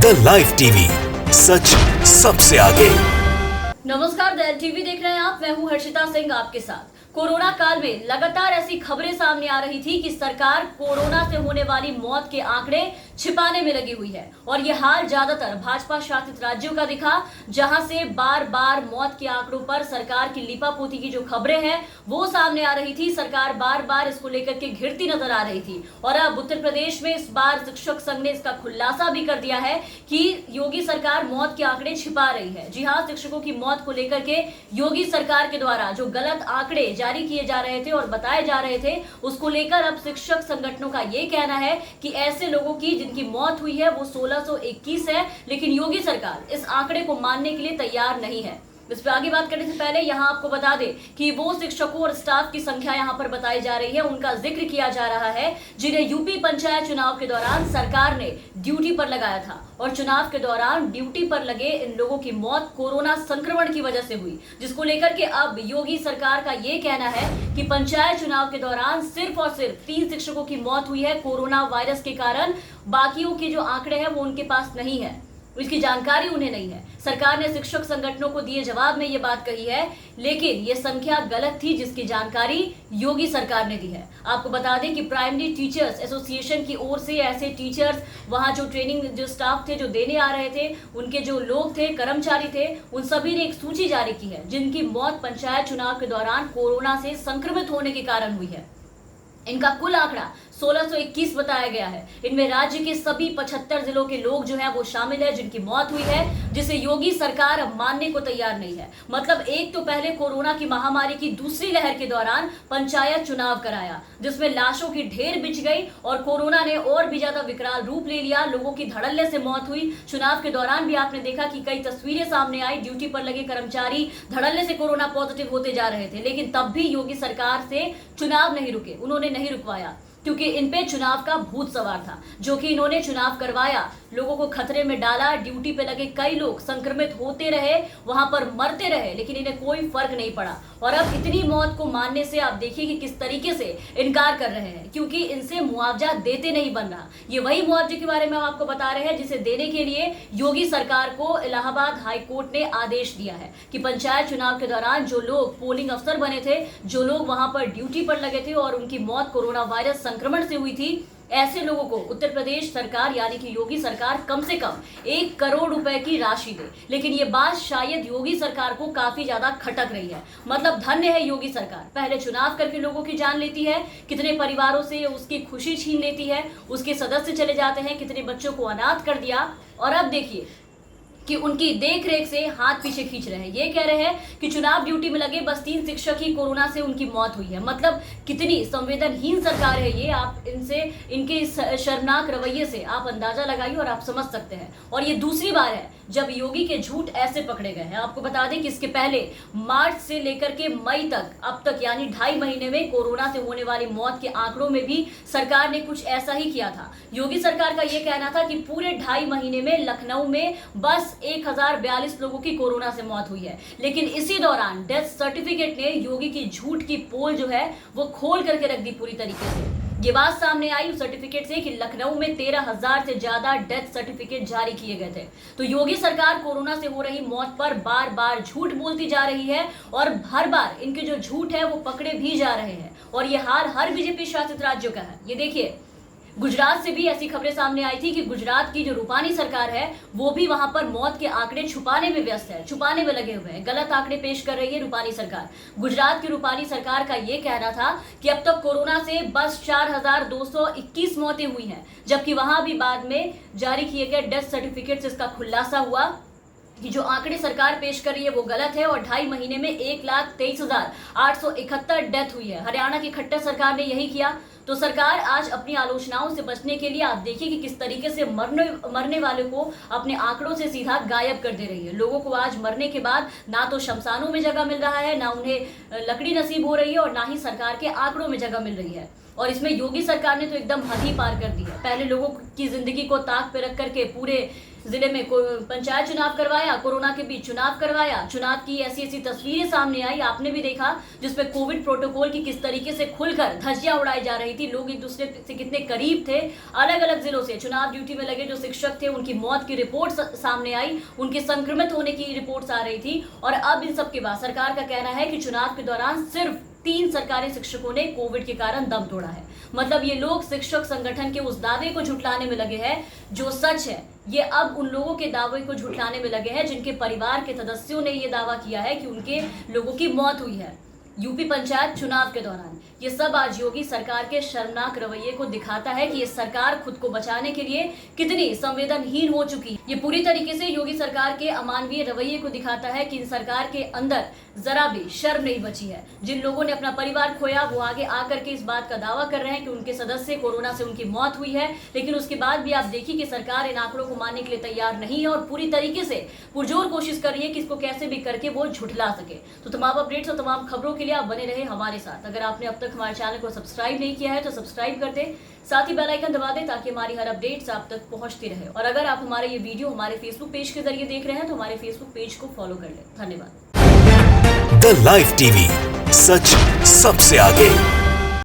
The live TV, सच सबसे आगे। नमस्कार, द टीवी देख रहे हैं आप। मैं हूं हर्षिता सिंह आपके साथ। कोरोना काल में लगातार ऐसी खबरें सामने आ रही थी कि सरकार कोरोना से होने वाली मौत के आंकड़े छिपाने में लगी हुई है और यह हाल ज्यादातर भाजपा शासित राज्यों का दिखा, जहां से बार बार मौत के आंकड़ों पर सरकार की लीपापोती की जो खबरें हैं वो सामने आ रही थी। सरकार बार बार इसको लेकर के घिरती नजर आ रही थी और अब उत्तर प्रदेश में इस बार शिक्षक संघ ने इसका खुलासा भी कर दिया है कि योगी सरकार मौत के आंकड़े छिपा रही है। जी हाँ, शिक्षकों की मौत को लेकर के योगी सरकार के द्वारा जो गलत आंकड़े जारी किए जा रहे थे और बताए जा रहे थे, उसको लेकर अब शिक्षक संगठनों का ये कहना है कि ऐसे लोगों की जिनकी मौत हुई है वो 1621 है, लेकिन योगी सरकार इस आंकड़े को मानने के लिए तैयार नहीं है। इस पर आगे बात करने से पहले यहाँ आपको बता दें कि वो शिक्षकों और स्टाफ की संख्या यहाँ पर बताई जा रही है, उनका जिक्र किया जा रहा है जिन्हें यूपी पंचायत चुनाव के दौरान सरकार ने ड्यूटी पर लगाया था और चुनाव के दौरान ड्यूटी पर लगे इन लोगों की मौत कोरोना संक्रमण की वजह से हुई, जिसको लेकर के अब योगी सरकार का ये कहना है कि पंचायत चुनाव के दौरान सिर्फ और सिर्फ 3 शिक्षकों की मौत हुई है कोरोना वायरस के कारण। बाकियों के जो आंकड़े हैं वो उनके पास नहीं है, इसकी जानकारी उन्हें नहीं है। सरकार ने शिक्षक संगठनों को दिए जवाब में ये बात कही है, लेकिन ये संख्या गलत थी जिसकी जानकारी योगी सरकार ने दी है। आपको बता दें कि प्राइमरी टीचर्स एसोसिएशन की ओर से ऐसे टीचर्स, वहां जो ट्रेनिंग जो स्टाफ थे जो देने आ रहे थे, उनके जो लोग थे, कर्मचारी थे, उन सभी ने एक सूची जारी की है जिनकी मौत पंचायत चुनाव के दौरान कोरोना से संक्रमित होने के कारण हुई है। इनका कुल आंकड़ा 1621 बताया गया है। इनमें राज्य के सभी 75 जिलों के लोग जो हैं वो शामिल है जिनकी मौत हुई है, जिसे योगी सरकार अब मानने को तैयार नहीं है। मतलब एक तो पहले कोरोना की महामारी की दूसरी लहर के दौरान पंचायत चुनाव कराया जिसमें लाशों की ढेर बिछ गई और कोरोना ने और भी ज्यादा विकराल रूप ले लिया, लोगों की धड़ल्ले से मौत हुई। चुनाव के दौरान भी आपने देखा कि कई तस्वीरें सामने आई, ड्यूटी पर लगे कर्मचारी धड़ल्ले से कोरोना पॉजिटिव होते जा रहे थे, लेकिन तब भी योगी सरकार से चुनाव नहीं रुके, उन्होंने नहीं रुकवाया क्योंकि इन पे चुनाव का भूत सवार था, जो कि इन्होंने चुनाव करवाया, लोगों को खतरे में डाला। ड्यूटी पे लगे कई लोग संक्रमित होते रहे, वहां पर मरते रहे, लेकिन इन्हें कोई फर्क नहीं पड़ा। और अब इतनी मौत को मानने से आप देखिए कि किस तरीके से इनकार कर रहे हैं, क्योंकि इनसे मुआवजा देते नहीं बन रहा। ये वही मुआवजे के बारे में हम आपको बता रहे हैं जिसे देने के लिए योगी सरकार को इलाहाबाद हाई कोर्ट ने आदेश दिया है कि पंचायत चुनाव के दौरान जो लोग पोलिंग अफसर बने थे, जो लोग वहां पर ड्यूटी पर लगे थे और उनकी मौत कोरोना वायरस संक्रमण से हुई थी, ऐसे लोगों को उत्तर प्रदेश सरकार यानी कि योगी सरकार कम से कम 1 करोड़ रुपए की राशि दे। लेकिन ये बात शायद योगी सरकार को काफी ज्यादा खटक रही है। मतलब धन्य है योगी सरकार, पहले चुनाव करके लोगों की जान लेती है, कितने परिवारों से उसकी खुशी छीन लेती है, उसके सदस्य चले जाते हैं, कितने बच्चों को अनाथ कर दिया, और अब देखिए कि उनकी देखरेख से हाथ पीछे खींच रहे हैं। ये कह रहे हैं कि चुनाव ड्यूटी में लगे बस 3 शिक्षक ही कोरोना से उनकी मौत हुई है। मतलब कितनी संवेदनहीन सरकार है ये, आप इनके इस शर्मनाक रवैये से आप अंदाजा लगाइए और आप समझ सकते हैं। और ये दूसरी बार है जब योगी के झूठ ऐसे पकड़े गए हैं। आपको बता दें कि इसके पहले मार्च से लेकर के मई तक, अब तक यानी 2.5 महीने में कोरोना से होने वाली मौत के आंकड़ों में भी सरकार ने कुछ ऐसा ही किया था। योगी सरकार का यह कहना था कि पूरे 2.5 महीने में लखनऊ में बस 1042 लोगों की कोरोना से मौत हुई है, लेकिन इसी दौरान डेथ सर्टिफिकेट ने योगी की झूठ की पोल जो है वो खोल करके रख दी पूरी तरीके से। ये बात सामने आई उस सर्टिफिकेट से कि लखनऊ में 13,000 से ज्यादा डेथ सर्टिफिकेट जारी किए गए थे। तो योगी सरकार कोरोना से हो रही मौत पर बार बार झूठ बोलती जा रही है और हर बार इनके जो झूठ है वो पकड़े भी जा रहे हैं। और ये हाल हर बीजेपी शासित राज्यों का है। ये देखिए, गुजरात से भी ऐसी खबरें सामने आई थी कि गुजरात की जो रूपानी सरकार है वो भी वहां पर मौत के आंकड़े छुपाने में व्यस्त है, छुपाने में लगे हुए हैं, गलत आंकड़े पेश कर रही है रूपानी सरकार। गुजरात की रूपानी सरकार का ये कहना था कि अब तक कोरोना से बस 4221 मौतें हुई हैं, जबकि वहां भी बाद में जारी किए गए डेथ सर्टिफिकेट से इसका खुलासा हुआ कि जो आंकड़े सरकार पेश कर रही है वो गलत है और 2.5 महीने में 1,23,871 डेथ हुई है। हरियाणा की खट्टर सरकार ने यही किया। तो सरकार आज अपनी आलोचनाओं से बचने के लिए आप देखिए कि किस तरीके से मरने वाले को अपने आंकड़ों से सीधा गायब कर दे रही है। लोगों को आज मरने के बाद ना तो शमशानों में जगह मिल रहा है, ना उन्हें लकड़ी नसीब हो रही है और ना ही सरकार के आंकड़ों में जगह मिल रही है। और इसमें योगी सरकार ने तो एकदम हद ही पार कर दी है। पहले लोगों की जिंदगी को ताक पे रख करके पूरे जिले में पंचायत चुनाव करवाया, कोरोना के बीच चुनाव करवाया, चुनाव की ऐसी ऐसी तस्वीरें सामने आई, आपने भी देखा, जिसमें कोविड प्रोटोकॉल की किस तरीके से खुलकर धज्जियां उड़ाई जा रही थी। लोग एक दूसरे से कितने करीब थे। अलग अलग जिलों से चुनाव ड्यूटी में लगे जो शिक्षक थे, उनकी मौत की रिपोर्ट सामने आई, उनके संक्रमित होने की रिपोर्ट्स आ रही थी। और अब इन सब के बाद सरकार का कहना है कि चुनाव के दौरान सिर्फ 3 सरकारी शिक्षकों ने कोविड के कारण दम तोड़ा है। मतलब ये लोग शिक्षक संगठन के उस दावे को झुठलाने में लगे हैं जो सच है। ये अब उन लोगों के दावे को झुठलाने में लगे हैं जिनके परिवार के सदस्यों ने ये दावा किया है कि उनके लोगों की मौत हुई है यूपी पंचायत चुनाव के दौरान। ये सब आज योगी सरकार के शर्मनाक रवैये को दिखाता है कि ये सरकार खुद को बचाने के लिए कितनी संवेदनहीन हो चुकी है। ये पूरी तरीके से योगी सरकार के अमानवीय रवैये को दिखाता है कि इन सरकार के अंदर जरा भी शर्म नहीं बची है। जिन लोगों ने अपना परिवार खोया वो आगे आकर के इस बात का दावा कर रहे हैं कि उनके सदस्य कोरोना से उनकी मौत हुई है, लेकिन उसके बाद भी आप देखिए कि सरकार इन आंकड़ों को मानने के लिए तैयार नहीं है और पूरी तरीके से पुरजोर कोशिश कर रही है कि इसको कैसे भी करके वो झुठला सके। तो तमाम अपडेट्स और तमाम खबरों के लिए आप बने रहे हमारे साथ। अगर आपने अब तक हमारे चैनल को सब्सक्राइब नहीं किया है तो सब्सक्राइब कर दें, साथ ही बेल आइकन दबा दें ताकि हमारी हर अपडेट्स आप तक पहुंचती रहे। और अगर आप हमारे ये वीडियो हमारे फेसबुक पेज के जरिए देख रहे हैं तो हमारे फेसबुक पेज को फॉलो कर लें। धन्यवाद। द लाइव टीवी, सच सबसे आगे।